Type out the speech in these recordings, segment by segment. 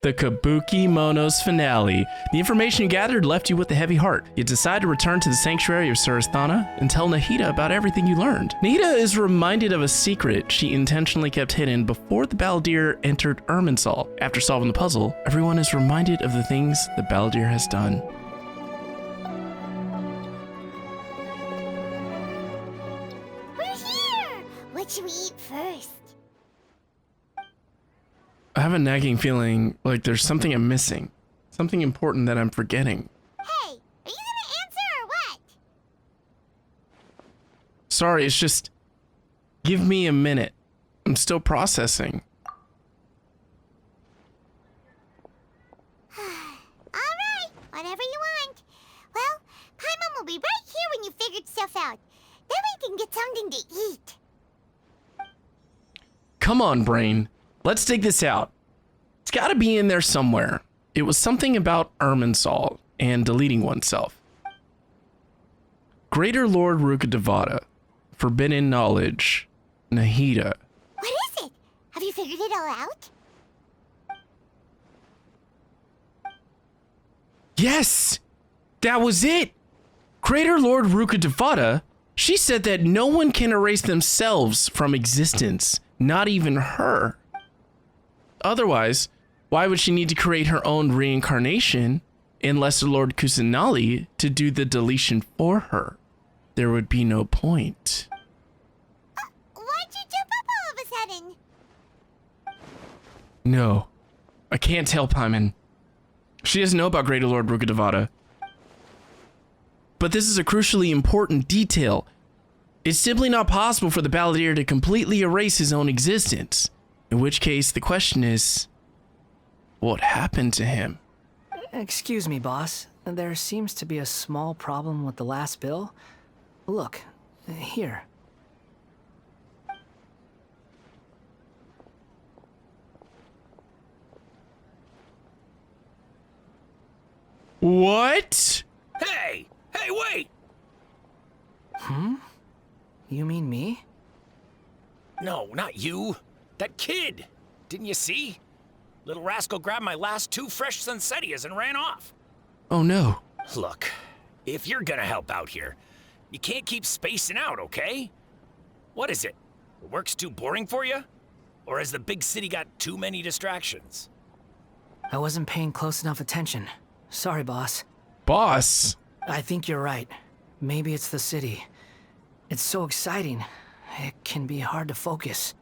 The Kabuki Mono's finale. The information you gathered left you with a heavy heart. You decide to return to the sanctuary of Surasthana and tell Nahida about everything you learned. Nahida is reminded of a secret she intentionally kept hidden before the Balladeer entered Irminsul. After solving the puzzle, everyone is reminded of the things the Balladeer has done. We're here! What should we eat first? I have a nagging feeling like there's something I'm missing. Something important that I'm forgetting. Hey, are you gonna answer or what? Sorry, it's just... Give me a minute. I'm still processing. Alright, whatever you want. Well, Paimon will be right here when you figured stuff out. Then we can get something to eat. Come on, brain. Let's dig this out. It's gotta be in there somewhere. It was something about Irminsul and deleting oneself. Greater Lord Rukkhadevata. Forbidden knowledge. Nahida. What is it? Have you figured it all out? Yes! That was it! Greater Lord Rukkhadevata, she said that no one can erase themselves from existence, not even her. Otherwise, why would she need to create her own reincarnation in Lesser Lord Kusanali to do the deletion for her? There would be no point. Why'd you jump up all of a sudden? No, I can't tell Paimon. She doesn't know about Greater Lord Rukkhadevata. But this is a crucially important detail. It's simply not possible for the Balladeer to completely erase his own existence. In which case, the question is, what happened to him? Excuse me, boss. There seems to be a small problem with the last bill. Look, here. What? Hey! Hey, wait! You mean me? No, not you. That kid! Didn't you see? Little rascal grabbed my last 2 fresh Sunsettias and ran off. Oh no. Look, if you're gonna help out here, you can't keep spacing out, okay? What is it? The work's too boring for you? Or has the big city got too many distractions? I wasn't paying close enough attention. Sorry, boss. Boss? I think you're right. Maybe it's the city. It's so exciting. It can be hard to focus.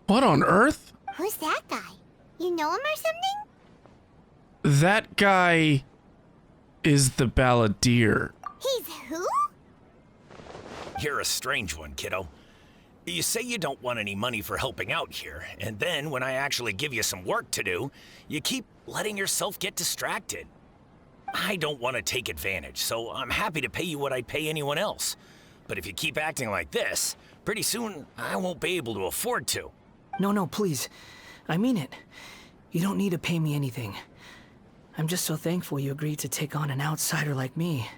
What on earth? Who's that guy? You know him or something? That guy is the Balladeer. He's who? You're a strange one, kiddo. You say you don't want any money for helping out here, and then when I actually give you some work to do, you keep letting yourself get distracted. I don't want to take advantage, so I'm happy to pay you what I'd pay anyone else. But if you keep acting like this, pretty soon I won't be able to afford to. No, please. I mean it. You don't need to pay me anything. I'm just so thankful you agreed to take on an outsider like me.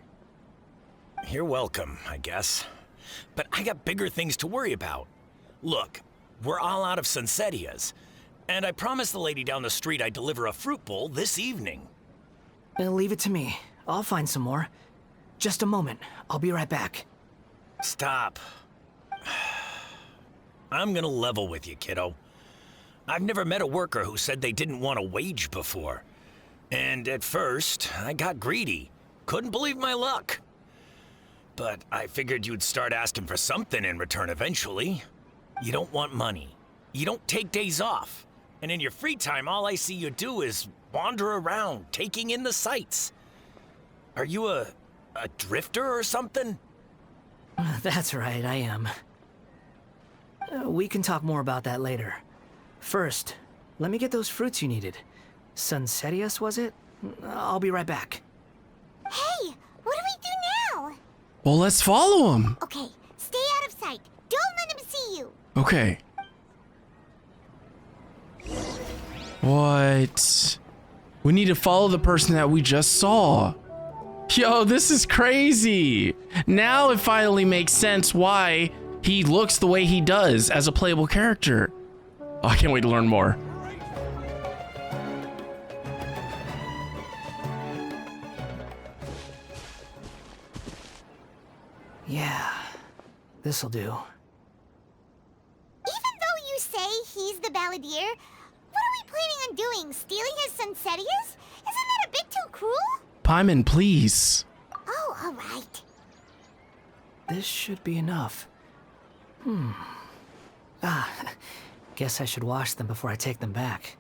You're welcome, I guess. But I got bigger things to worry about. Look, we're all out of Sunsettias, and I promised the lady down the street I'd deliver a fruit bowl this evening. Leave it to me. I'll find some more. Just a moment. I'll be right back. Stop. I'm gonna level with you, kiddo. I've never met a worker who said they didn't want a wage before. And at first, I got greedy. Couldn't believe my luck. But I figured you'd start asking for something in return eventually. You don't want money. You don't take days off. And in your free time, all I see you do is wander around, taking in the sights. Are you a drifter or something? That's right, I am. We can talk more about that later. First, let me get those fruits you needed. Sunsettias, was it? I'll be right back. Hey, what do we do now? Well, let's follow him. Okay, stay out of sight. Don't let him see you. Okay. What? We need to follow the person that we just saw. Yo, this is crazy. Now it finally makes sense why he looks the way he does as a playable character. Oh, I can't wait to learn more. Yeah, this'll do. Even though you say he's the balladeer, what are we planning on doing? Stealing his Sunsetias? Isn't that a bit too cruel? Paimon, please. Oh, alright. This should be enough. Guess I should wash them before I take them back.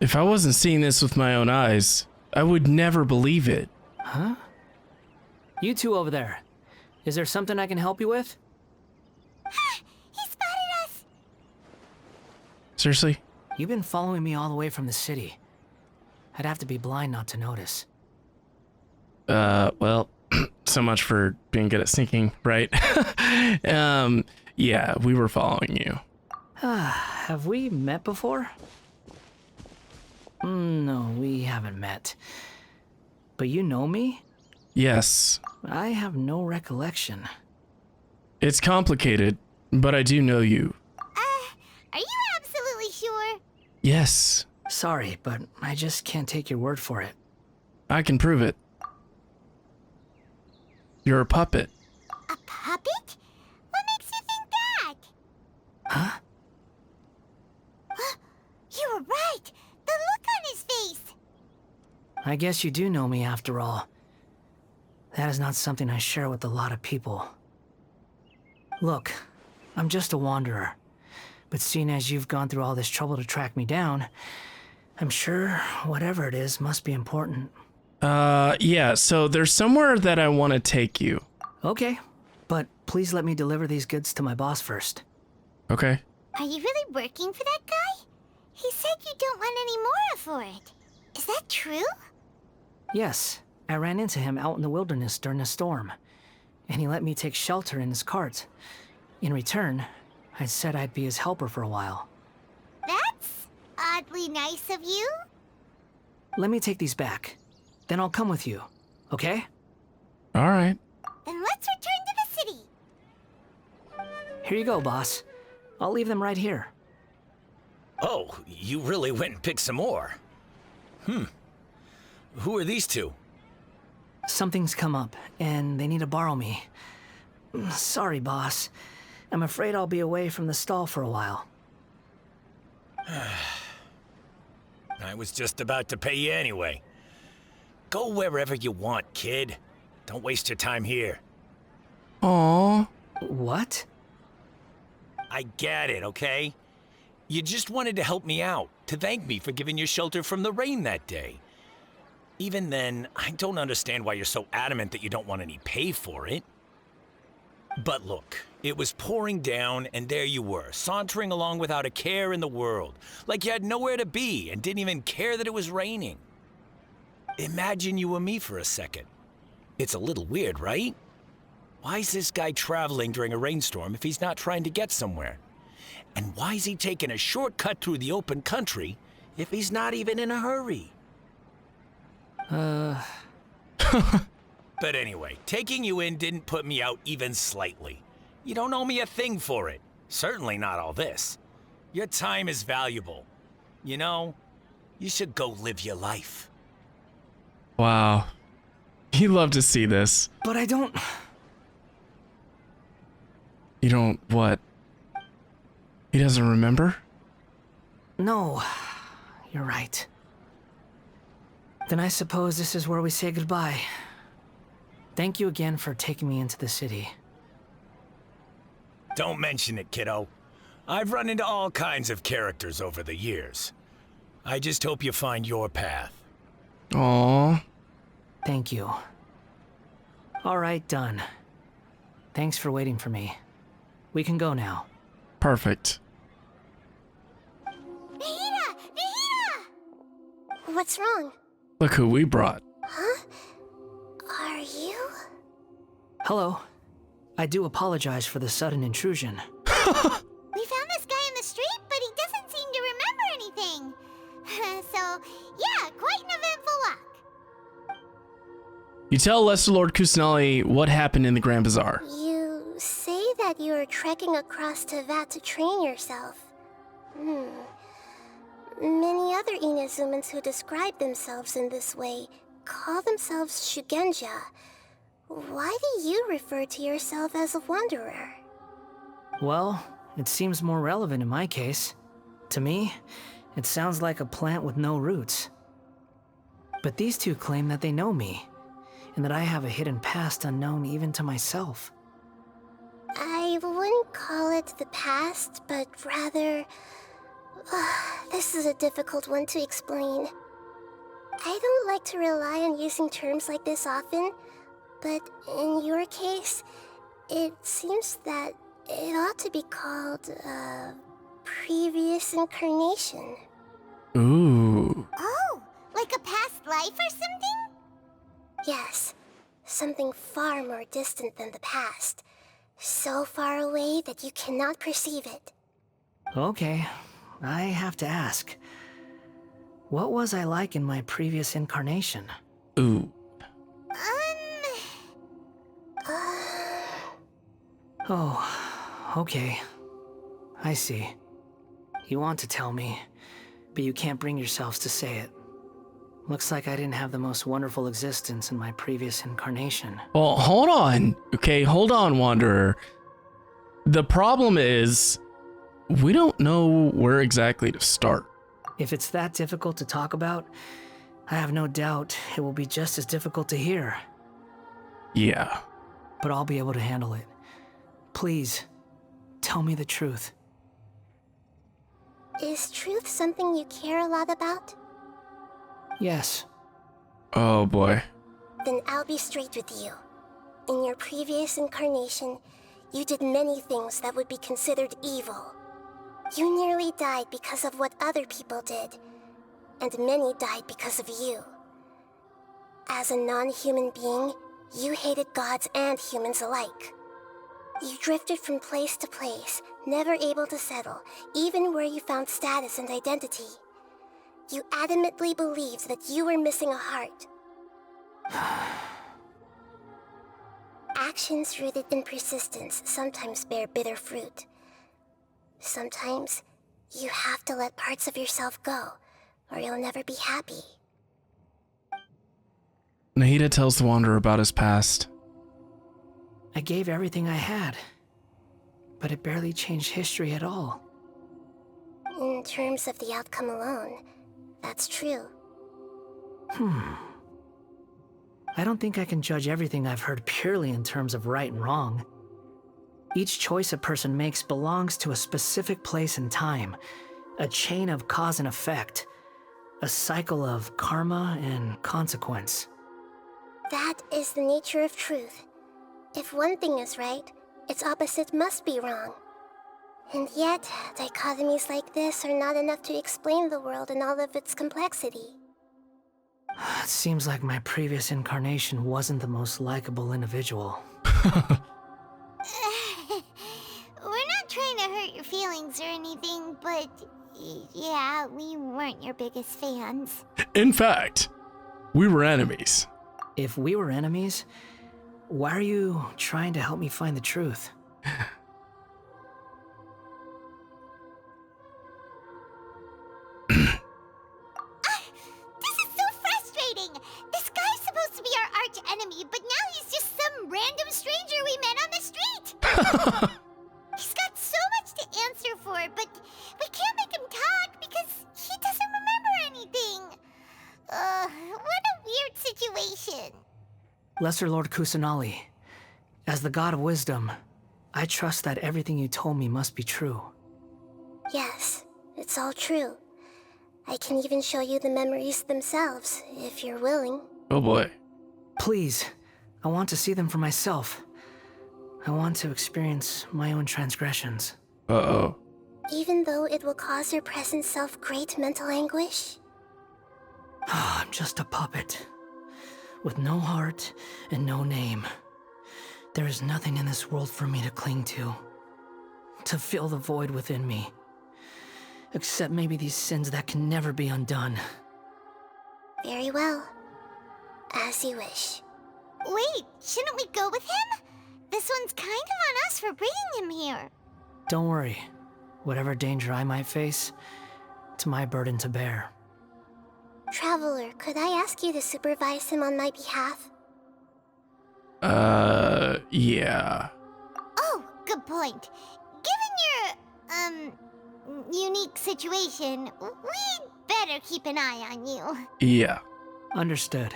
If I wasn't seeing this with my own eyes, I would never believe it. Huh? You two over there. Is there something I can help you with? He spotted us! Seriously? You've been following me all the way from the city. I'd have to be blind not to notice. Well, so much for being good at sneaking, right? Yeah, we were following you. Have we met before? No, we haven't met. But you know me? Yes. I have no recollection. It's complicated, but I do know you. Are you absolutely sure? Yes. Sorry, but I just can't take your word for it. I can prove it. You're a puppet. A puppet? What makes you think that? Huh? You were right! The look on his face! I guess you do know me after all. That is not something I share with a lot of people. Look, I'm just a wanderer. But seeing as you've gone through all this trouble to track me down, I'm sure whatever it is must be important. Yeah, so there's somewhere that I want to take you. Okay, but please let me deliver these goods to my boss first. Okay. Are you really working for that guy? He said you don't want any more for it. Is that true? Yes, I ran into him out in the wilderness during a storm, and he let me take shelter in his cart. In return, I said I'd be his helper for a while. That's oddly nice of you. Let me take these back. Then I'll come with you, okay? All right. Then let's return to the city. Here you go, boss. I'll leave them right here. Oh, you really went and picked some more. Who are these two? Something's come up, and they need to borrow me. Sorry, boss. I'm afraid I'll be away from the stall for a while. I was just about to pay you anyway. Go wherever you want, kid. Don't waste your time here. Aww. What? I get it, okay? You just wanted to help me out, to thank me for giving you shelter from the rain that day. Even then, I don't understand why you're so adamant that you don't want any pay for it. But look, it was pouring down, and there you were, sauntering along without a care in the world, like you had nowhere to be and didn't even care that it was raining. Imagine you were me for a second. It's a little weird, right? Why is this guy traveling during a rainstorm if he's not trying to get somewhere? And why is he taking a shortcut through the open country if he's not even in a hurry? But anyway, taking you in didn't put me out even slightly. You don't owe me a thing for it. Certainly not all this. Your time is valuable. You know, you should go live your life. Wow. He'd love to see this. But I don't... You don't what? He doesn't remember? No, you're right. Then I suppose this is where we say goodbye. Thank you again for taking me into the city. Don't mention it, kiddo. I've run into all kinds of characters over the years. I just hope you find your path. Aww. Thank you. All right, done. Thanks for waiting for me. We can go now. Perfect. Nahida! Nahida! What's wrong? Look who we brought. Huh? Are you? Hello. I do apologize for the sudden intrusion. We found this guy in the street, but he doesn't seem to remember anything. So, yeah, quite an eventful walk. You tell Lesser Lord Kusanali what happened in the Grand Bazaar. You say that you are trekking across Teyvat to train yourself. Many other Inazumans who describe themselves in this way call themselves Shugenja, Why do you refer to yourself as a wanderer? Well, it seems more relevant in my case. To me, it sounds like a plant with no roots. But these two claim that they know me, and that I have a hidden past unknown even to myself. I wouldn't call it the past, but rather... this is a difficult one to explain. I don't like to rely on using terms like this often, but in your case, it seems that it ought to be called previous incarnation. Ooh. Oh, like a past life or something? Yes, something far more distant than the past. So far away that you cannot perceive it. Okay, I have to ask. What was I like in my previous incarnation? Ooh. Oh, okay. I see. You want to tell me, but you can't bring yourselves to say it. Looks like I didn't have the most wonderful existence in my previous incarnation. Well, hold on. Okay, hold on, Wanderer. The problem is, we don't know where exactly to start. If it's that difficult to talk about, I have no doubt it will be just as difficult to hear. Yeah. But I'll be able to handle it. Please, tell me the truth. Is truth something you care a lot about? Yes. Oh boy. Then I'll be straight with you. In your previous incarnation, you did many things that would be considered evil. You nearly died because of what other people did, and many died because of you. As a non-human being, you hated gods and humans alike. You drifted from place to place, never able to settle, even where you found status and identity. You adamantly believed that you were missing a heart. Actions rooted in persistence sometimes bear bitter fruit. Sometimes, you have to let parts of yourself go, or you'll never be happy. Nahida tells the Wanderer about his past. I gave everything I had, but it barely changed history at all. In terms of the outcome alone, that's true. I don't think I can judge everything I've heard purely in terms of right and wrong. Each choice a person makes belongs to a specific place and time, a chain of cause and effect, a cycle of karma and consequence. That is the nature of truth. If one thing is right, its opposite must be wrong. And yet, dichotomies like this are not enough to explain the world in all of its complexity. It seems like my previous incarnation wasn't the most likable individual. We're not trying to hurt your feelings or anything, but yeah, we weren't your biggest fans. In fact, we were enemies. If we were enemies, why are you trying to help me find the truth? This is so frustrating! This guy's supposed to be our arch enemy, but now he's just some random stranger we met on the street! He's got so much to answer for, but we can't make him talk because he doesn't remember anything. What a weird situation. Lesser Lord Kusanali, as the god of wisdom, I trust that everything you told me must be true. Yes, it's all true. I can even show you the memories themselves, if you're willing. Oh boy. Please, I want to see them for myself. I want to experience my own transgressions. Uh-oh. Even though it will cause your present self great mental anguish? I'm just a puppet, with no heart and no name. There is nothing in this world for me to cling to fill the void within me. Except maybe these sins that can never be undone. Very well. As you wish. Wait, shouldn't we go with him? This one's kind of on us for bringing him here. Don't worry. Whatever danger I might face, it's my burden to bear. Traveler, could I ask you to supervise him on my behalf? Yeah. Oh, good point. Given your, unique situation, we'd better keep an eye on you. Yeah. Understood.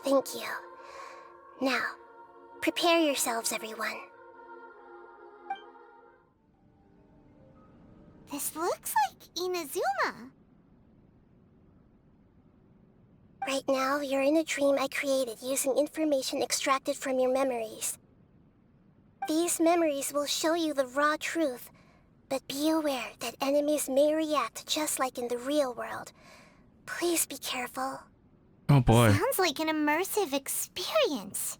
Thank you. Now, prepare yourselves, everyone. This looks like Inazuma. Right now, you're in a dream I created using information extracted from your memories. These memories will show you the raw truth, but be aware that enemies may react just like in the real world. Please be careful. Oh boy. Sounds like an immersive experience.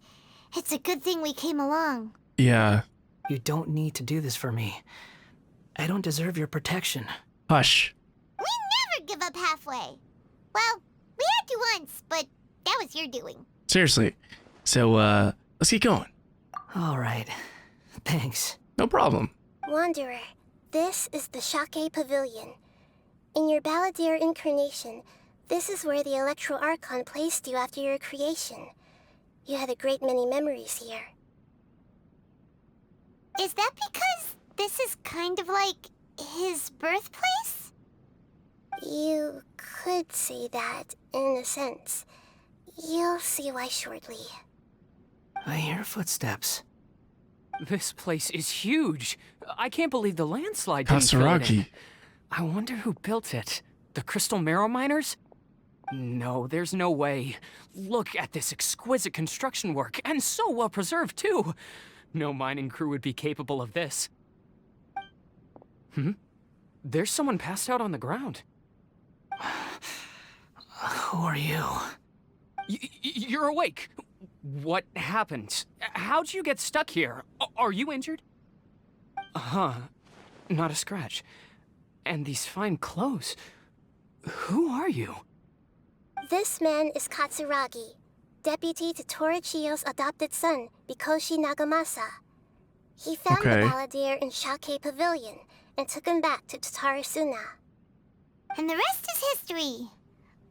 It's a good thing we came along. Yeah. You don't need to do this for me. I don't deserve your protection. Hush. We never give up halfway. Well, we had to once, but that was your doing. Seriously. So, let's get going. All right. Thanks. No problem. Wanderer, this is the Shake Pavilion. In your Balladeer incarnation, this is where the Electro Archon placed you after your creation. You had a great many memories here. Is that because this is kind of like his birthplace? You could say that, in a sense. You'll see why shortly. I hear footsteps. This place is huge. I can't believe the landslide didn't fill it in. Katsuragi. I wonder who built it. The Crystal Marrow Miners? No, there's no way. Look at this exquisite construction work, and so well preserved, too. No mining crew would be capable of this. There's someone passed out on the ground. Who are you? You're awake. What happened? How'd you get stuck here? Are you injured? Not a scratch. And these fine clothes. Who are you? This man is Katsuragi, deputy to Torichiyo's adopted son, Mikoshi Nagamasa. He found Okay. the Balladeer in Shake Pavilion and took him back to Tatarasuna. And the rest is history.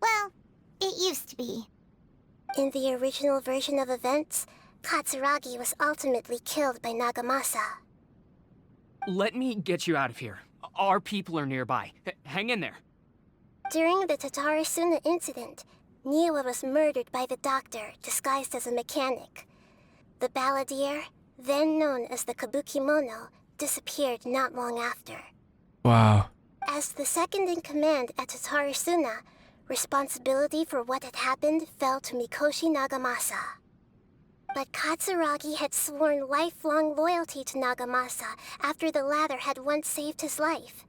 Well, it used to be. In the original version of events, Katsuragi was ultimately killed by Nagamasa. Let me get you out of here. Our people are nearby. Hang in there. During the Tatarasuna incident, Niwa was murdered by the doctor disguised as a mechanic. The Balladeer, then known as the Kabukimono, disappeared not long after. Wow. As the second in command at Tatarasuna, responsibility for what had happened fell to Mikoshi Nagamasa. But Katsuragi had sworn lifelong loyalty to Nagamasa after the latter had once saved his life.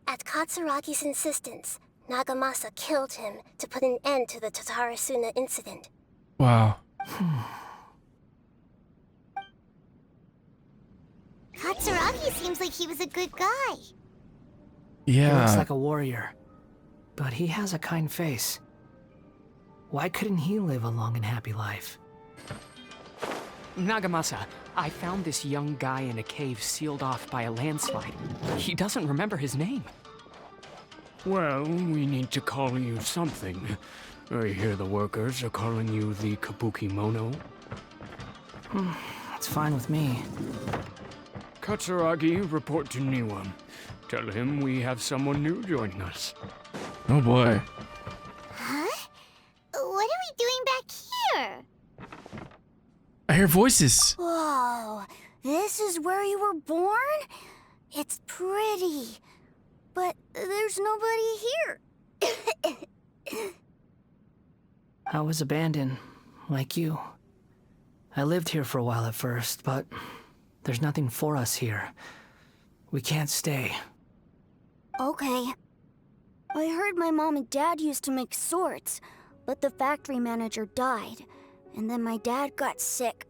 At Katsuragi's insistence, Nagamasa killed him to put an end to the Tatarasuna incident. Wow. Katsuragi seems like he was a good guy. He looks Yeah. like a warrior, but he has a kind face. Why couldn't he live a long and happy life? Nagamasa, I found this young guy in a cave sealed off by a landslide. He doesn't remember his name. Well, we need to call you something. I hear the workers are calling you the Kabukimono. It's fine with me. Katsuragi, report to Niwa. Tell him we have someone new joining us. Oh boy. Huh? What are we doing back here? I hear voices. Whoa, this is where you were born? It's pretty, but there's nobody here. I was abandoned, like you. I lived here for a while at first, but there's nothing for us here. We can't stay. Okay. I heard my mom and dad used to make swords, but the factory manager died, and then my dad got sick.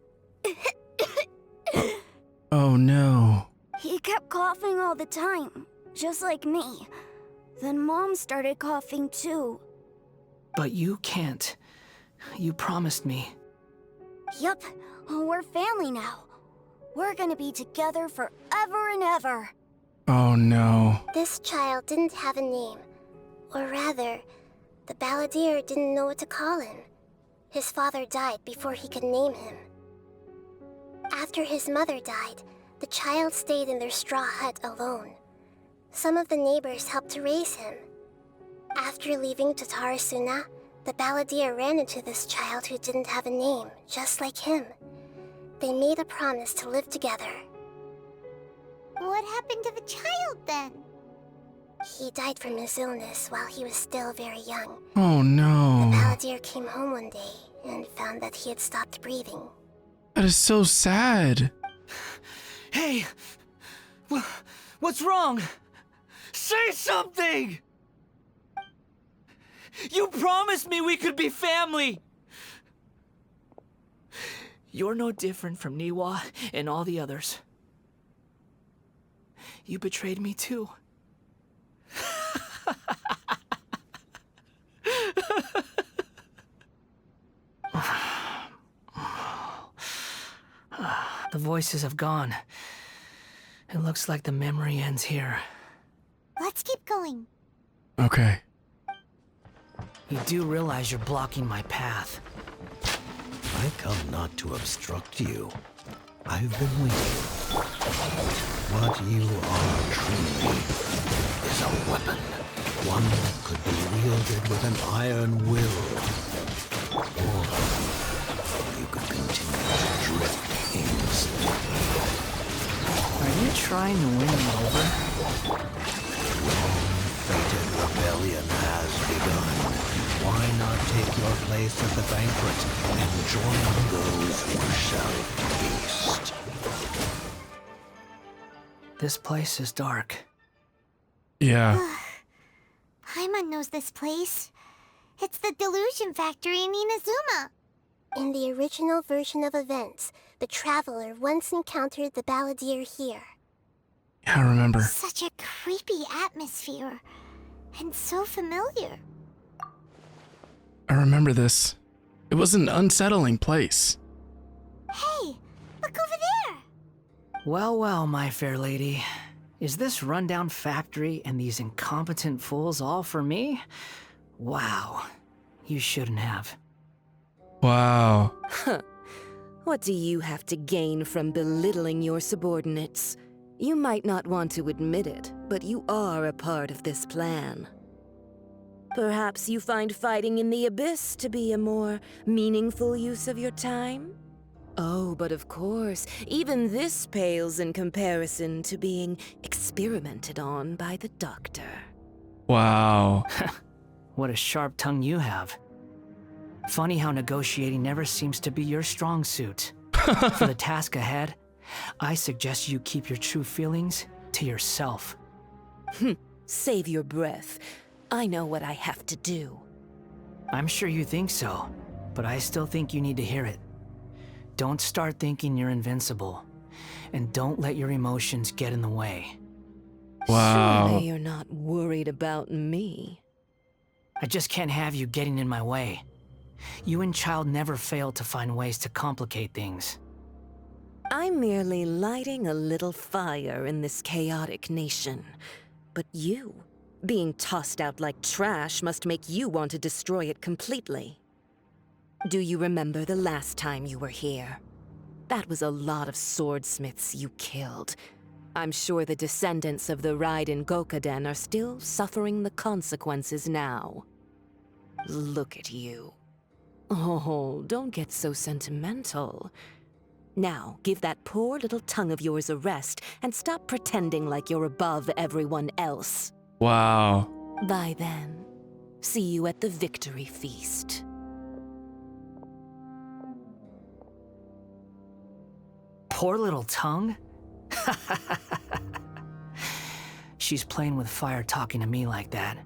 Oh no. He kept coughing all the time, just like me. Then Mom started coughing too. But you can't. You promised me. Yup, we're family now. We're gonna be together forever and ever. Oh no. This child didn't have a name. Or rather, the Balladeer didn't know what to call him. His father died before he could name him. After his mother died, the child stayed in their straw hut alone. Some of the neighbors helped to raise him. After leaving Tatarasuna, the balladeer ran into this child who didn't have a name, just like him. They made a promise to live together. What happened to the child then? He died from his illness while he was still very young. Oh The no. balladeer came home one day and found that he had stopped breathing. That is so sad. Hey! What's wrong? Say something! You promised me we could be family! You're no different from Niwa and all the others. You betrayed me too. The voices have gone. It looks like the memory ends here. Let's keep going. Okay. You do realize you're blocking my path. I come not to obstruct you. I've been waiting. What you are truly is a weapon. One that could be wielded with an iron will. Or you could continue to drift aimlessly. Are you trying to win me over? Long-fated rebellion has begun. Why not take your place at the banquet and join those who shall feast? This place is dark. Yeah. Paimon knows this place. It's the delusion factory in Inazuma. In the original version of events, the Traveler once encountered the balladeer here. Yeah, I remember. Such a creepy atmosphere. And so familiar. I remember this. It was an unsettling place. Hey, look over there! Well, well, my fair lady. Is this rundown factory and these incompetent fools all for me? Wow. You shouldn't have. Wow. What do you have to gain from belittling your subordinates? You might not want to admit it, but you are a part of this plan. Perhaps you find fighting in the abyss to be a more meaningful use of your time? Oh, but of course, even this pales in comparison to being experimented on by the doctor. Wow. What a sharp tongue you have. Funny how negotiating never seems to be your strong suit. For the task ahead, I suggest you keep your true feelings to yourself. Save your breath. I know what I have to do. I'm sure you think so, but I still think you need to hear it. Don't start thinking you're invincible, and don't let your emotions get in the way. Wow. Surely you're not worried about me. I just can't have you getting in my way. You and Child never fail to find ways to complicate things. I'm merely lighting a little fire in this chaotic nation. But you, being tossed out like trash, must make you want to destroy it completely. Do you remember the last time you were here? That was a lot of swordsmiths you killed. I'm sure the descendants of the Raiden Gokaden are still suffering the consequences now. Look at you. Oh, don't get so sentimental. Now, give that poor little tongue of yours a rest and stop pretending like you're above everyone else. Wow. Bye then. See you at the victory feast. Poor little tongue? She's playing with fire talking to me like that.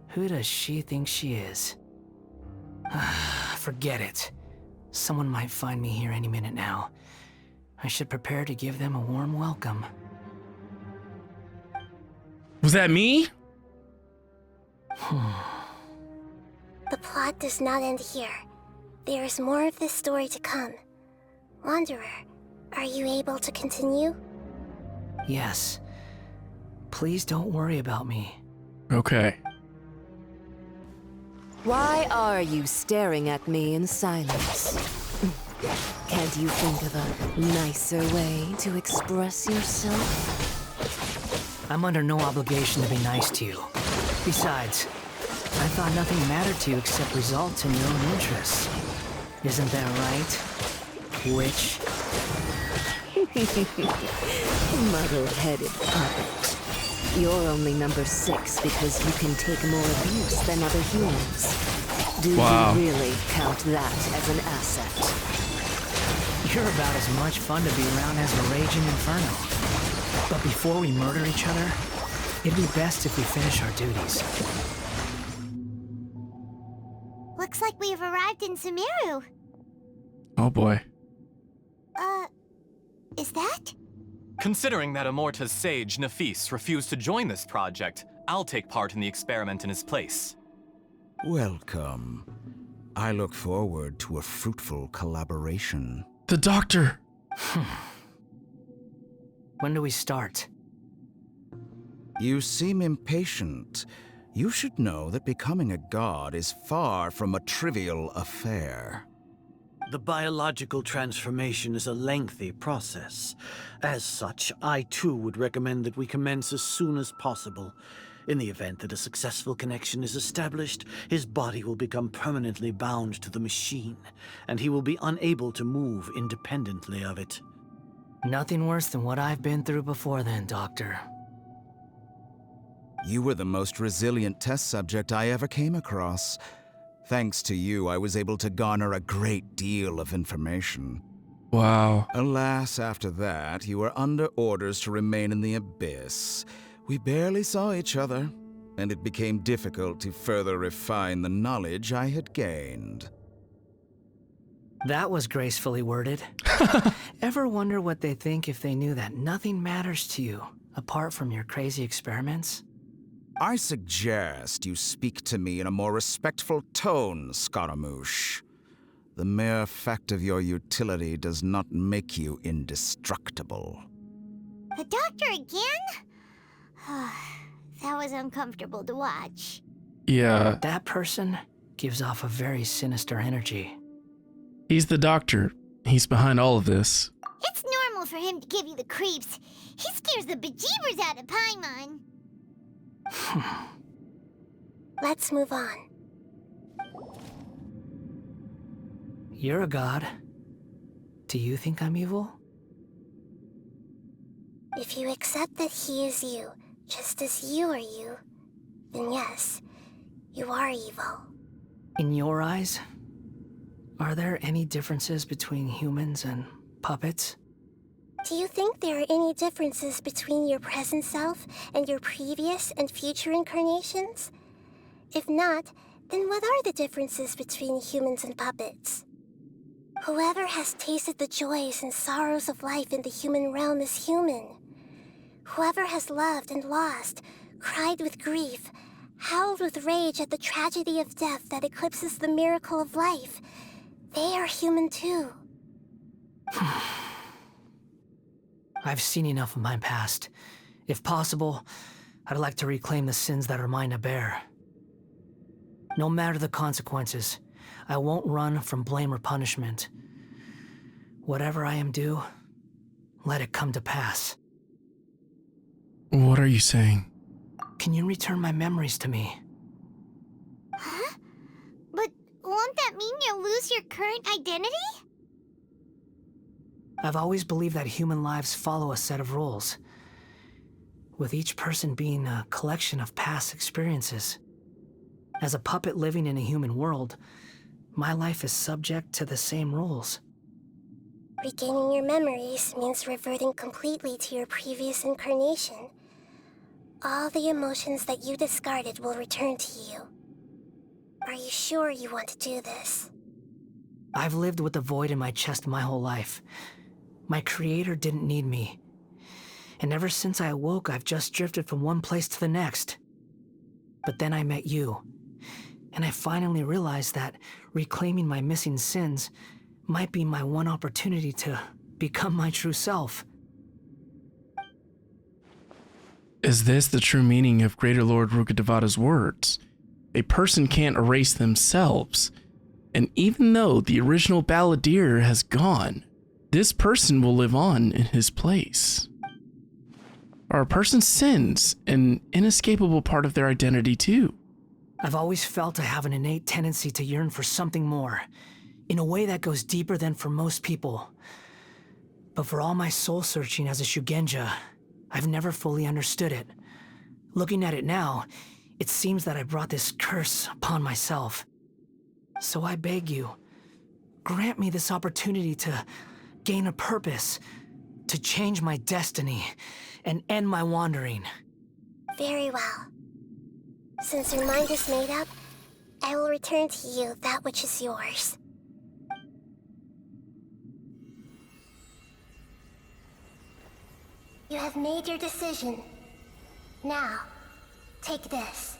Who does she think she is? Forget it. Someone might find me here any minute now. I should prepare to give them a warm welcome. Was that me? The plot does not end here. There is more of this story to come. Wanderer, are you able to continue? Yes. Please don't worry about me. Okay. Why are you staring at me in silence? Can't you think of a nicer way to express yourself? I'm under no obligation to be nice to you. Besides, I thought nothing mattered to you except results in your own interests. Isn't that right? Witch? Muddle-headed puppet. You're only number 6 because you can take more abuse than other humans. Do Wow. you really count that as an asset? You're about as much fun to be around as a raging inferno. But before we murder each other, it'd be best if we finish our duties. Looks like we've arrived in Sumeru. Oh boy. Is that? Considering that Amorta's sage, Nafis, refused to join this project, I'll take part in the experiment in his place. Welcome. I look forward to a fruitful collaboration. The doctor. When do we start? You seem impatient. You should know that becoming a god is far from a trivial affair. The biological transformation is a lengthy process. As such, I too would recommend that we commence as soon as possible. In the event that a successful connection is established, his body will become permanently bound to the machine, and he will be unable to move independently of it. Nothing worse than what I've been through before then, Doctor. You were the most resilient test subject I ever came across. Thanks to you, I was able to garner a great deal of information. Wow. Alas, after that, you were under orders to remain in the Abyss. We barely saw each other, and it became difficult to further refine the knowledge I had gained. That was gracefully worded. Ever wonder what they think if they knew that nothing matters to you, apart from your crazy experiments? I suggest you speak to me in a more respectful tone, Scaramouche. The mere fact of your utility does not make you indestructible. The doctor again? That was uncomfortable to watch. Yeah. That person gives off a very sinister energy. He's the doctor. He's behind all of this. It's normal for him to give you the creeps. He scares the bejeebers out of Paimon. Let's move on. You're a god. Do you think I'm evil? If you accept that he is you, just as you are you, then yes, you are evil. In your eyes, are there any differences between humans and puppets? Do you think there are any differences between your present self and your previous and future incarnations? If not, then what are the differences between humans and puppets? Whoever has tasted the joys and sorrows of life in the human realm is human. Whoever has loved and lost, cried with grief, howled with rage at the tragedy of death that eclipses the miracle of life, they are human too. I've seen enough of my past. If possible, I'd like to reclaim the sins that are mine to bear. No matter the consequences, I won't run from blame or punishment. Whatever I am due, let it come to pass. What are you saying? Can you return my memories to me? Huh? But won't that mean you'll lose your current identity? I've always believed that human lives follow a set of rules, with each person being a collection of past experiences. As a puppet living in a human world, my life is subject to the same rules. Regaining your memories means reverting completely to your previous incarnation. All the emotions that you discarded will return to you. Are you sure you want to do this? I've lived with the void in my chest my whole life. My creator didn't need me. And ever since I awoke, I've just drifted from one place to the next. But then I met you, and I finally realized that reclaiming my missing sins might be my one opportunity to become my true self. Is this the true meaning of Greater Lord Rukkhadevada's words? a person can't erase themselves. And even though the original balladeer has gone, this person will live on in his place. Are a person's sins an inescapable part of their identity too? I've always felt I have an innate tendency to yearn for something more, in a way that goes deeper than for most people. But for all my soul-searching as a Shugenja, I've never fully understood it. Looking at it now, it seems that I brought this curse upon myself. So I beg you, grant me this opportunity to gain a purpose, to change my destiny, and end my wandering. Very well. Since your mind is made up, I will return to you that which is yours. You have made your decision. Now, take this.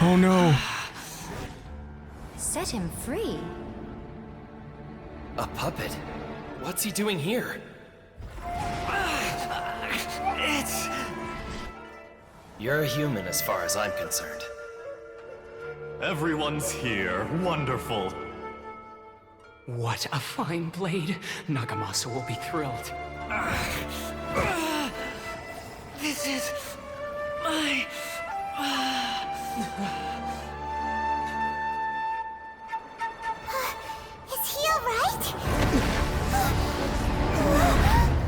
Oh no. Set him free. A puppet? What's he doing here? You're a human as far as I'm concerned. Everyone's here. Wonderful. What a fine blade. Nagamasa will be thrilled. This is my... Is he alright?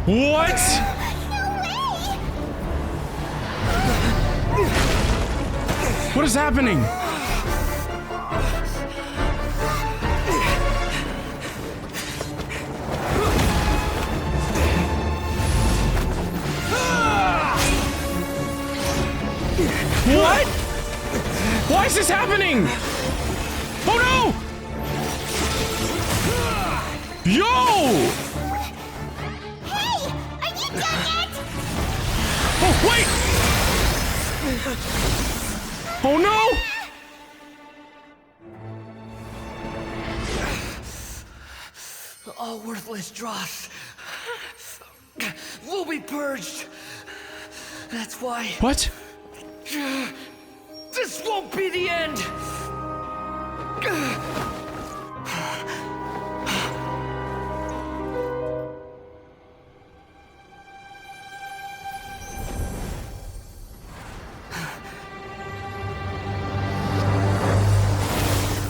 What? No way! What is happening? What? Why is this happening? Oh no! Yo! Hey! Are you done yet? Oh, wait! Oh no! All worthless dross will be purged. That's why... What? This won't be the end!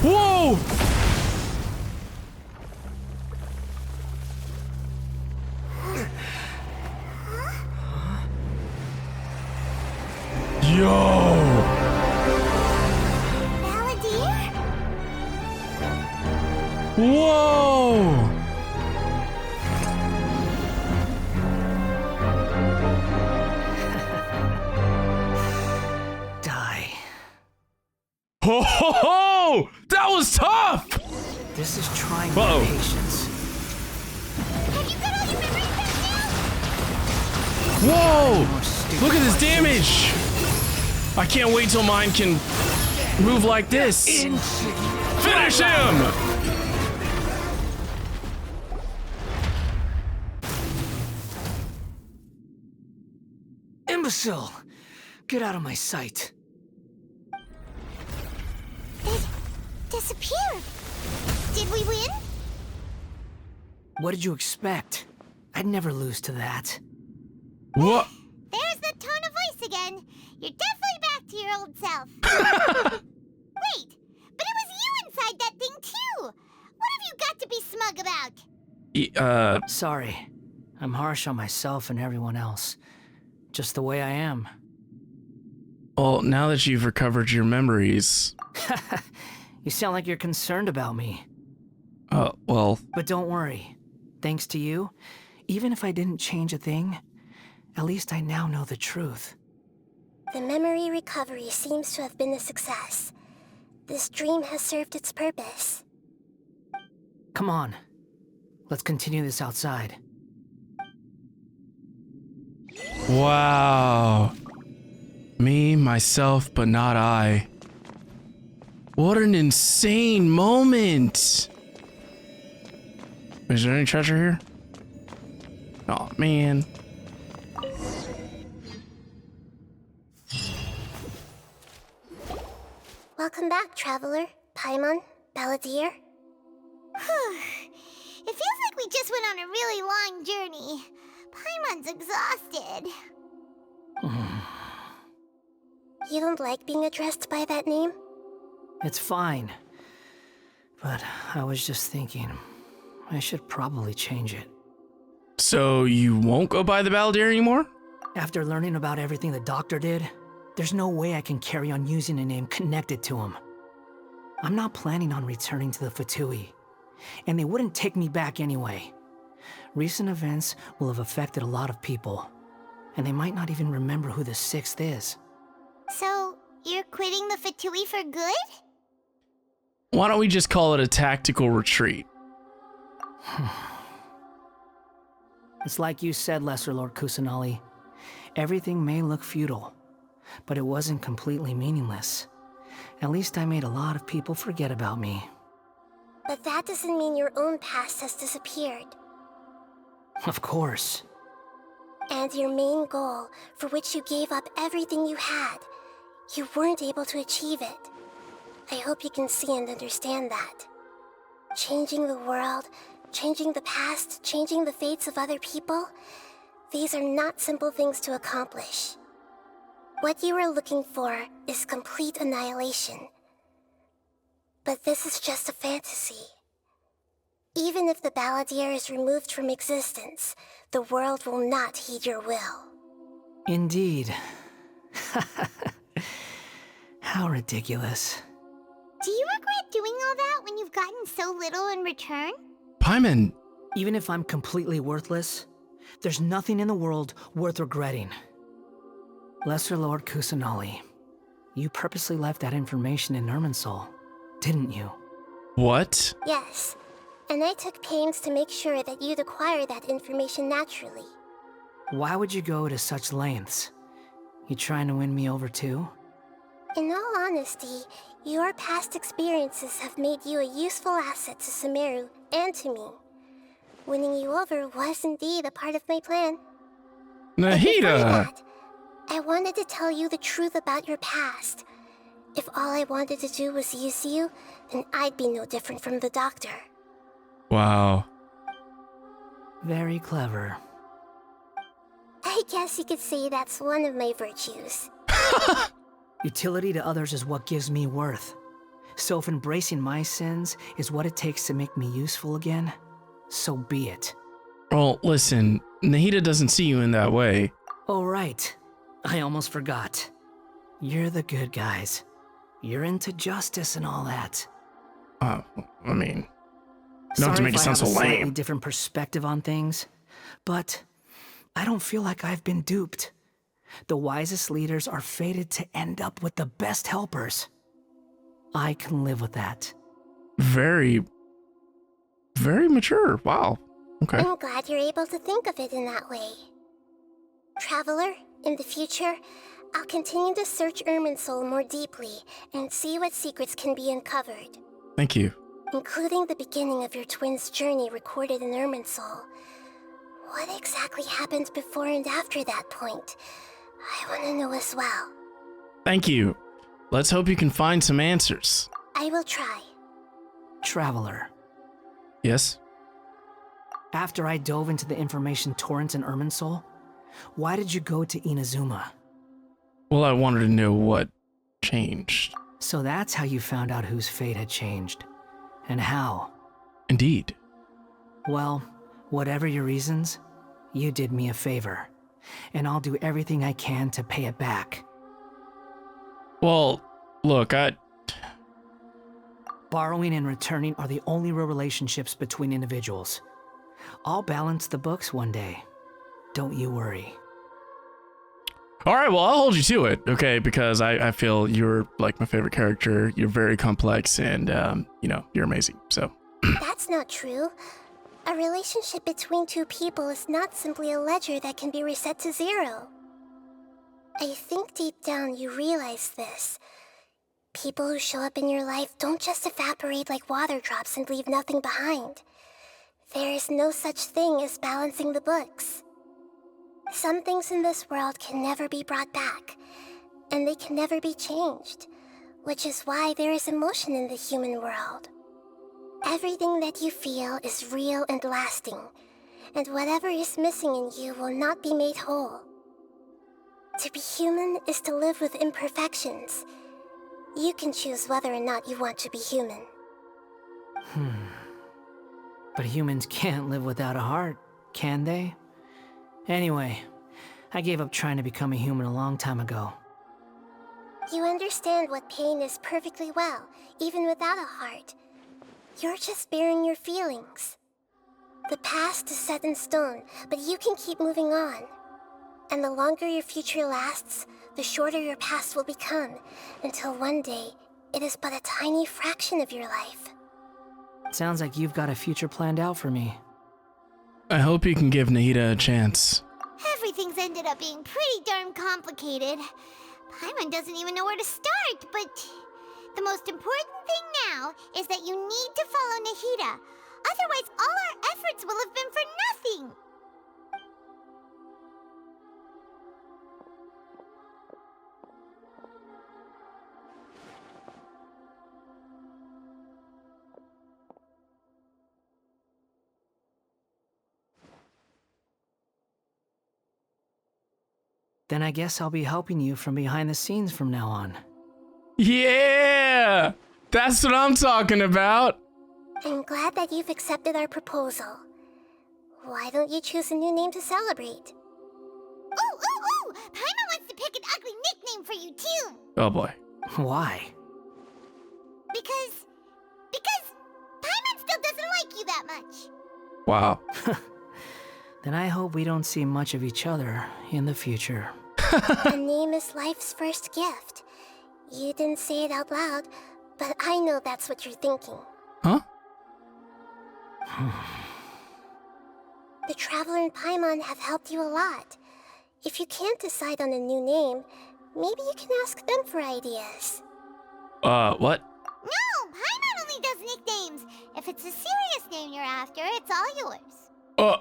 Whoa! Yo! Balladeer? Whoa! Die. Ho ho ho! That was tough! This is trying Uh-oh. my patience. Have you got all your memories back now? Whoa! Look at this damage! I can't wait till mine can move like this. Finish him! Imbecile! Get out of my sight. It disappeared. Did we win? What did you expect? I'd never lose to that. What? There's the tone of voice again. You're definitely back to your old self. Wait, but it was you inside that thing too. What have you got to be smug about? Sorry. I'm harsh on myself and everyone else. Just the way I am. Well, now that you've recovered your memories... You sound like you're concerned about me. Well... But don't worry. Thanks to you, even if I didn't change a thing, at least I now know the truth. The memory recovery seems to have been a success. This dream has served its purpose. Come on. Let's continue this outside. Wow. Me, myself, but not I. What an insane moment! Is there any treasure here? Oh, man. Welcome back, Traveler, Paimon, Balladeer. It feels like we just went on a really long journey. Paimon's exhausted. You don't like being addressed by that name? It's fine. But I was just thinking, I should probably change it. So you won't go by the Balladeer anymore? After learning about everything the doctor did, there's no way I can carry on using a name connected to him. I'm not planning on returning to the Fatui, and they wouldn't take me back anyway. Recent events will have affected a lot of people, and they might not even remember who the 6th is. So, you're quitting the Fatui for good? Why don't we just call it a tactical retreat? It's like you said, Lesser Lord Kusanali. Everything may look futile, but it wasn't completely meaningless. At least I made a lot of people forget about me. But that doesn't mean your own past has disappeared. Of course. And your main goal, for which you gave up everything you had, you weren't able to achieve it. I hope you can see and understand that. Changing the world, changing the past, changing the fates of other people, these are not simple things to accomplish. What you are looking for is complete annihilation. But this is just a fantasy. Even if the Balladeer is removed from existence, the world will not heed your will. Indeed. How ridiculous. Do you regret doing all that when you've gotten so little in return? Paimon! Even if I'm completely worthless, there's nothing in the world worth regretting. Lesser Lord Kusanali, you purposely left that information in Irminsul, didn't you? What? Yes, and I took pains to make sure that you'd acquire that information naturally. Why would you go to such lengths? You trying to win me over too? In all honesty, your past experiences have made you a useful asset to Sumeru and to me. Winning you over was indeed a part of my plan. Nahida! I wanted to tell you the truth about your past. If all I wanted to do was use you, then I'd be no different from the doctor. Wow. Very clever. I guess you could say that's one of my virtues. Utility to others is what gives me worth. So if embracing my sins is what it takes to make me useful again, so be it. Well, listen, Nahida doesn't see you in that way. Oh, right. I almost forgot. You're the good guys. You're into justice and all that. I mean, not to make it sound so lame. Sorry if I have a slightly lame. different perspective on things, but I don't feel like I've been duped. The wisest leaders are fated to end up with the best helpers. I can live with that. Very mature. Wow. Okay. I'm glad you're able to think of it in that way. Traveler, in the future, I'll continue to search Irminsul more deeply and see what secrets can be uncovered. Thank you. Including the beginning of your twins' journey recorded in Irminsul. What exactly happened before and after that point? I want to know as well. Thank you. Let's hope you can find some answers. I will try. Traveler. Yes? After I dove into the information torrent in Irminsul, why did you go to Inazuma? Well, I wanted to know what changed. So that's how you found out whose fate had changed. And how. Indeed. Well, whatever your reasons, you did me a favor. And I'll do everything I can to pay it back. Well, look, Borrowing and returning are the only real relationships between individuals. I'll balance the books one day. Don't you worry. All right, well, I'll hold you to it, okay? Because I feel you're like my favorite character. You're very complex and, you're amazing, so. That's not true. A relationship between two people is not simply a ledger that can be reset to zero. I think deep down you realize this. People who show up in your life don't just evaporate like water drops and leave nothing behind. There is no such thing as balancing the books. Some things in this world can never be brought back, and they can never be changed, which is why there is emotion in the human world. Everything that you feel is real and lasting, and whatever is missing in you will not be made whole. To be human is to live with imperfections. You can choose whether or not you want to be human. But humans can't live without a heart, can they? Anyway, I gave up trying to become a human a long time ago. You understand what pain is perfectly well, even without a heart. You're just bearing your feelings. The past is set in stone, but you can keep moving on. And the longer your future lasts, the shorter your past will become, until one day, it is but a tiny fraction of your life. Sounds like you've got a future planned out for me. I hope you can give Nahida a chance. Everything's ended up being pretty darn complicated. Paimon doesn't even know where to start, but the most important thing now is that you need to follow Nahida. Otherwise, all our efforts will have been for nothing. Then I guess I'll be helping you from behind the scenes from now on. Yeah! That's what I'm talking about! I'm glad that you've accepted our proposal. Why don't you choose a new name to celebrate? Ooh! Paimon wants to pick an ugly nickname for you, too! Oh boy. Why? Because Paimon still doesn't like you that much. Wow. Then I hope we don't see much of each other in the future. A name is life's first gift. You didn't say it out loud, but I know that's what you're thinking. Huh? The Traveler and Paimon have helped you a lot. If you can't decide on a new name, maybe you can ask them for ideas. What? No, Paimon only does nicknames. If it's a serious name you're after, it's all yours.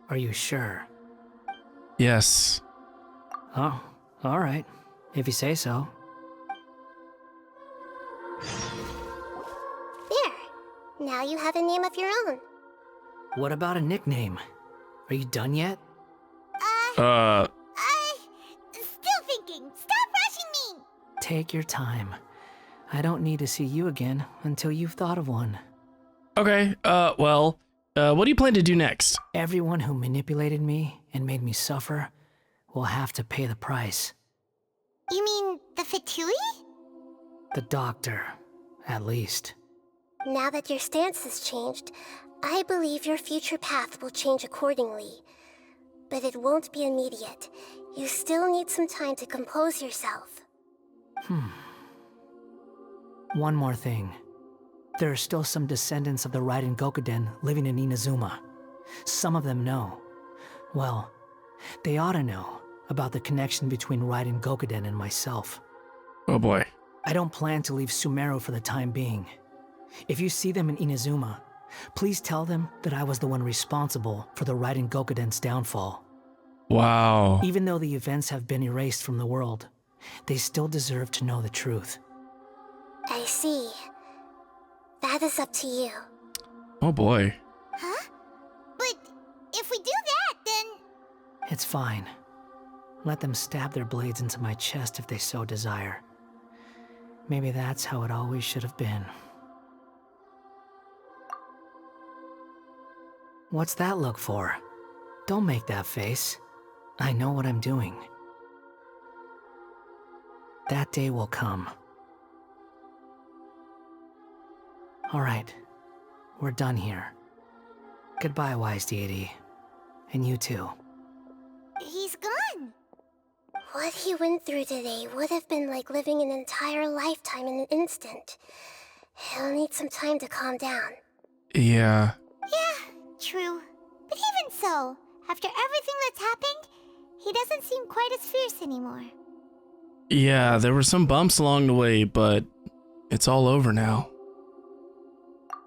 Are you sure? Yes. Oh, all right. If you say so. There. Now you have a name of your own. What about a nickname? Are you done yet? Still thinking. Stop rushing me! Take your time. I don't need to see you again until you've thought of one. Okay, well, what do you plan to do next? Everyone who manipulated me and made me suffer will have to pay the price. You mean the Fatui? The doctor, at least. Now that your stance has changed, I believe your future path will change accordingly. But it won't be immediate. You still need some time to compose yourself. One more thing. There are still some descendants of the Raiden Gokuden living in Inazuma. Some of them know. Well, they ought to know about the connection between Raiden Gokuden and myself. Oh boy. I don't plan to leave Sumeru for the time being. If you see them in Inazuma, please tell them that I was the one responsible for the Raiden Gokuden's downfall. Wow. Even though the events have been erased from the world, they still deserve to know the truth. I see. That is up to you. Oh boy. Huh? But if we do that, then... It's fine. Let them stab their blades into my chest if they so desire. Maybe that's how it always should have been. What's that look for? Don't make that face. I know what I'm doing. That day will come. All right, we're done here. Goodbye, wise deity. And you too. He's gone. What he went through today would have been like living an entire lifetime in an instant. He'll need some time to calm down. Yeah. Yeah, true. But even so, after everything that's happened, he doesn't seem quite as fierce anymore. Yeah, there were some bumps along the way, but it's all over now.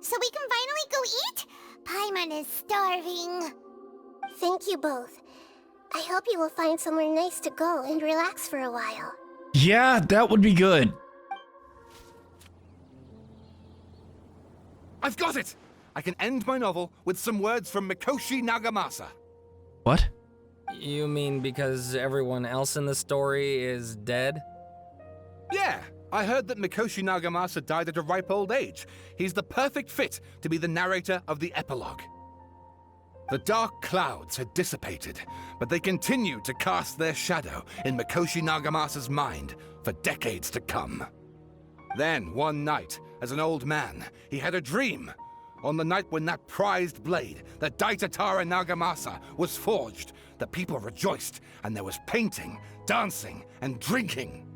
So we can finally go eat? Paimon is starving. Thank you both. I hope you will find somewhere nice to go and relax for a while. Yeah, that would be good. I've got it! I can end my novel with some words from Mikoshi Nagamasa. What? You mean because everyone else in the story is dead? Yeah, I heard that Mikoshi Nagamasa died at a ripe old age. He's the perfect fit to be the narrator of the Epilogue. The dark clouds had dissipated, but they continued to cast their shadow in Mikoshi Nagamasa's mind for decades to come. Then, one night, as an old man, he had a dream. On the night when that prized blade, the Daitatara Nagamasa, was forged, the people rejoiced, and there was painting, dancing, and drinking.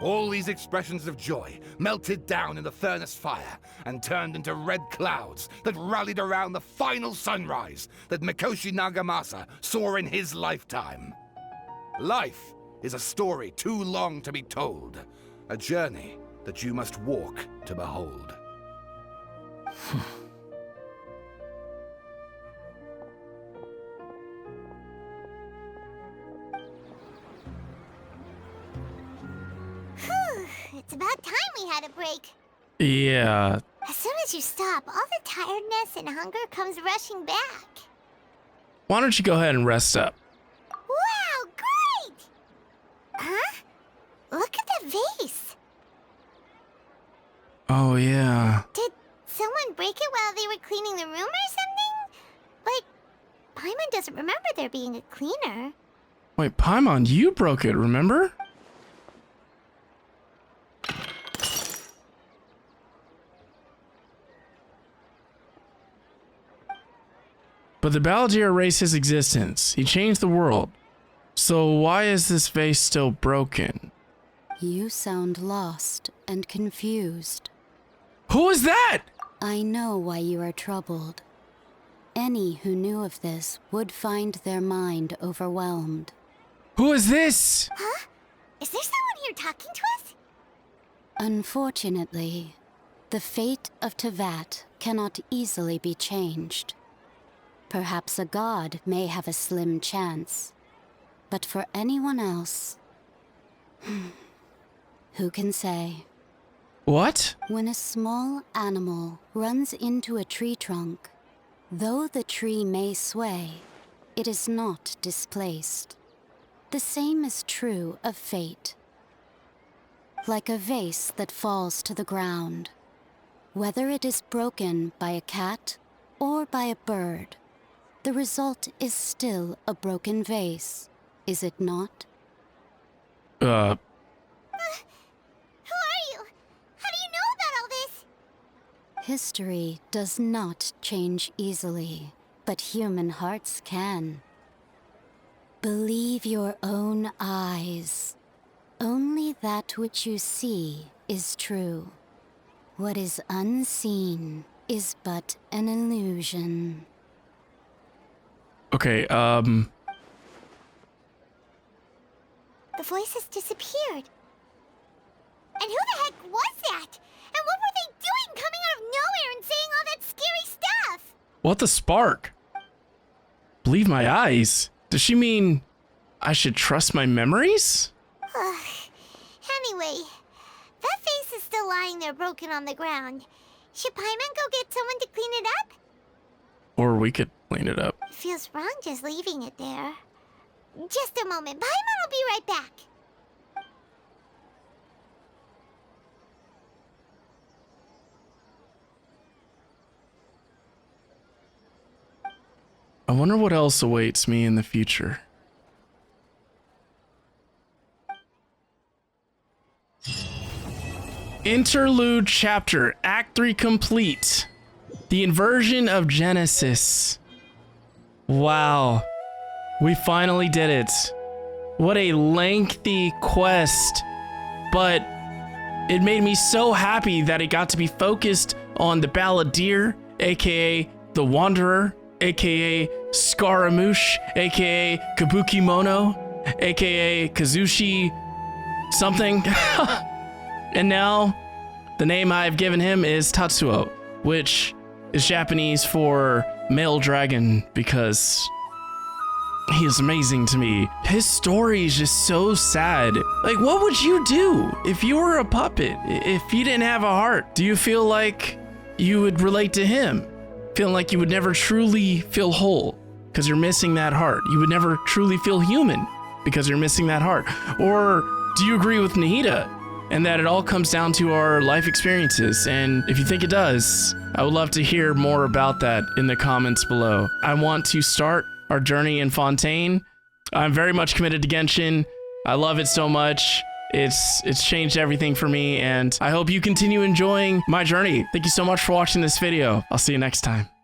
All these expressions of joy melted down in the furnace fire and turned into red clouds that rallied around the final sunrise that Mikoshi Nagamasa saw in his lifetime. Life is a story too long to be told, a journey that you must walk to behold. It's about time we had a break. Yeah. As soon as you stop, all the tiredness and hunger comes rushing back. Why don't you go ahead and rest up? Wow, great! Huh? Look at the vase. Oh, yeah. Did someone break it while they were cleaning the room or something? Like, Paimon doesn't remember there being a cleaner. Wait, Paimon, you broke it, remember? But the Balladeer erased his existence. He changed the world. So why is this vase still broken? You sound lost and confused. Who is that? I know why you are troubled. Any who knew of this would find their mind overwhelmed. Who is this? Huh? Is there someone here talking to us? Unfortunately, the fate of Teyvat cannot easily be changed. Perhaps a god may have a slim chance, but for anyone else, who can say? What? When a small animal runs into a tree trunk, though the tree may sway, it is not displaced. The same is true of fate. Like a vase that falls to the ground, whether it is broken by a cat or by a bird, the result is still a broken vase, is it not? Who are you? How do you know about all this? History does not change easily, but human hearts can. Believe your own eyes. Only that which you see is true. What is unseen is but an illusion. Okay, The voice has disappeared. And who the heck was that? And what were they doing coming out of nowhere and saying all that scary stuff? What the spark? Believe my eyes? Does she mean I should trust my memories? Anyway, that vase is still lying there broken on the ground. Should Paimon go get someone to clean it up? Or we could clean it up. It feels wrong just leaving it there. Just a moment. Paimon will be right back. I wonder what else awaits me in the future. Interlude chapter, Act 3 complete. The inversion of Genesis. Wow. We finally did it. What a lengthy quest. But it made me so happy that it got to be focused on the Balladeer, aka the Wanderer, aka Scaramouche, aka Kabukimono, aka Kazushi something. And now the name I've given him is Tatsuo, which is Japanese for male dragon because he is amazing to me. His story is just so sad. Like, what would you do if you were a puppet? If you didn't have a heart? Do you feel like you would relate to him? Feeling like you would never truly feel whole because you're missing that heart. You would never truly feel human because you're missing that heart. Or do you agree with Nahida and that it all comes down to our life experiences? And if you think it does, I would love to hear more about that in the comments below. I want to start our journey in Fontaine. I'm very much committed to Genshin. I love it so much. It's changed everything for me, and I hope you continue enjoying my journey. Thank you so much for watching this video. I'll see you next time.